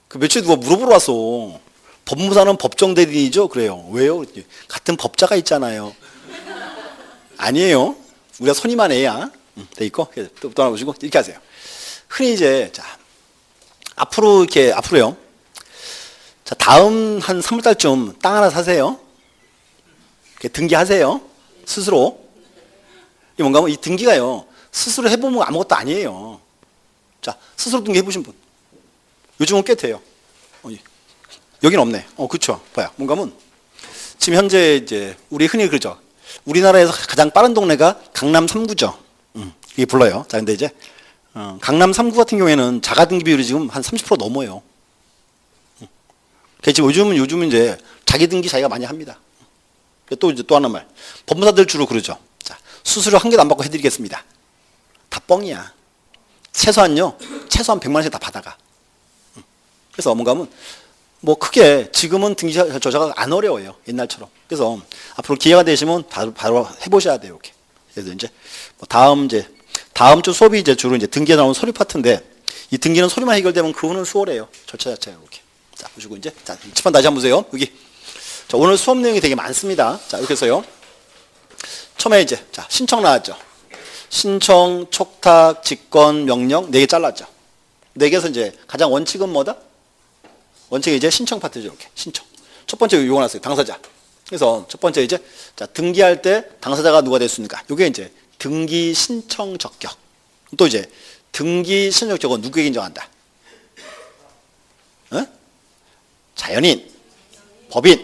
그 며칠 누가 물어보러 왔어. 법무사는 법정 대리인이죠? 그래요. 왜요? 같은 법자가 있잖아요. 아니에요. 우리가 손님만 해야 돼 있고. 또 하나 보시고 이렇게 하세요. 흔히 이제 자 앞으로요. 자, 다음 한 3월달쯤 땅 하나 사세요. 등기하세요. 스스로. 이게 뭔가 하면 이 등기가요. 스스로 해보면 아무것도 아니에요. 자, 스스로 등기해보신 분. 요즘은 꽤 돼요. 여긴 없네. 그렇죠. 봐요. 뭔가 하면 지금 현재 이제 우리 흔히 그러죠. 우리나라에서 가장 빠른 동네가 강남 3구죠. 이게 불러요. 자, 근데 이제 강남 3구 같은 경우에는 자가 등기 비율이 지금 한 30% 넘어요. 그래서 지금 요즘은 이제 자기 등기 자기가 많이 합니다. 또 하나 말. 법무사들 주로 그러죠. 자, 수수료 한 개도 안 받고 해드리겠습니다. 다 뻥이야. 최소한 100만 원씩 다 받아가. 그래서 뭔가 하면 뭐 크게 지금은 등기 저자가 안 어려워요. 옛날처럼. 그래서 앞으로 기회가 되시면 바로 해보셔야 돼요. 이렇게. 그래서 이제 뭐 다음 주 수업이 이제 주로 이제 등기에 나오는 서류 파트인데 이 등기는 서류만 해결되면 그 후는 수월해요. 절차 자체가 이렇게. 자, 보시고 이제 자, 칠판 다시 한번 보세요. 여기. 자, 오늘 수업 내용이 되게 많습니다. 자, 이렇게 해서요. 처음에 이제 자, 신청 나왔죠. 신청, 촉탁, 직권, 명령 4개 잘랐죠. 4개에서 이제 가장 원칙은 뭐다? 원칙이 이제 신청 파트죠. 이렇게. 신청. 첫 번째 요거 나왔어요. 당사자. 그래서 첫 번째 이제 자, 등기할 때 당사자가 누가 될 수 있는가? 요게 이제 등기 신청 적격. 또 이제 등기 신청 적격은 누구에게 인정한다? 자연인, 법인,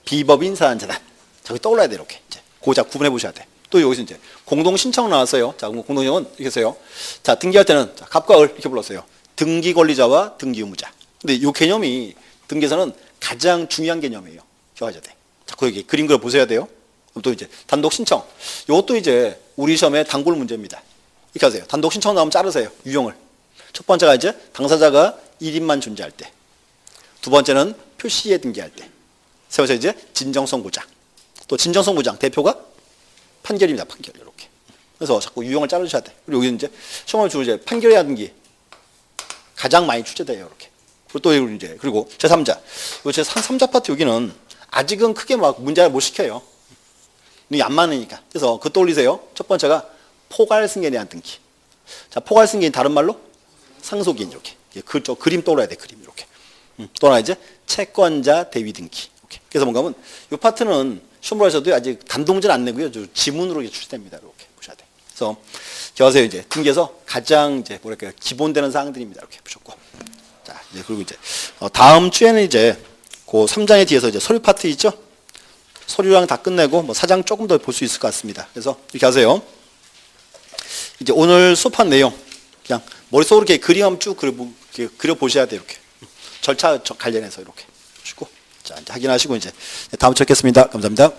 비법인 사안자단. 저기 떠올라야 돼. 이렇게. 이제 고작 구분해 보셔야 돼. 또 여기서 이제 공동 신청 나왔어요. 자, 공동신청은 이렇게 해서요. 자, 등기할 때는 자, 갑과 을 이렇게 불렀어요. 등기 권리자와 등기 의무자. 근데 이 개념이 등기에서는 가장 중요한 개념이에요. 기억하셔야 돼. 자꾸 여기 그림 그려 보셔야 돼요. 그럼 또 이제 단독 신청. 이것도 이제 우리 시험의 단골 문제입니다. 이렇게 하세요. 단독 신청 나오면 자르세요. 유형을. 첫 번째가 이제 당사자가 1인만 존재할 때. 두 번째는 표시에 등기할 때. 세 번째 이제 진정성 보장. 또 진정성 보장 대표가 판결입니다. 판결 이렇게. 그래서 자꾸 유형을 자르셔야 돼. 그리고 여기 이제 시험을 주로 이제 판결해야 등기 가장 많이 출제돼요. 이렇게. 그리고 또 이제 그리고 제3자. 요 제3자 파트 여기는 아직은 크게 막 문제를 못 시켜요. 눈이 안 많으니까. 그래서 그거 떠올리세요. 첫 번째가 포괄 승계에 대한 등기. 자, 포괄 승계인 다른 말로 상속인 이렇게. 저 그림 떠올라야 돼. 그림 이렇게. 또 하나 이제 채권자 대위 등기. 이렇게. 그래서 뭔가 하면 이 파트는 시험을 하셔도 아직 단독문제는 안 내고요. 지문으로 출제됩니다. 이렇게 보셔야 돼. 그래서 기억하세요. 이제 등기에서 가장 이제 뭐랄까요 기본되는 사항들입니다. 이렇게 보셨고. 자, 이제 그리고 이제 다음 주에는 이제 그 3장에 뒤에서 이제 서류 파트 있죠. 서류랑 다 끝내고 뭐 4장 조금 더 볼 수 있을 것 같습니다. 그래서 이렇게 하세요. 이제 오늘 수업한 내용 그냥 머릿속으로 이렇게 그림 한번 쭉 그려 보셔야 돼요. 이렇게 절차 관련해서 이렇게 보시고 자 이제 확인하시고 이제 다음 주에 뵙겠습니다. 감사합니다.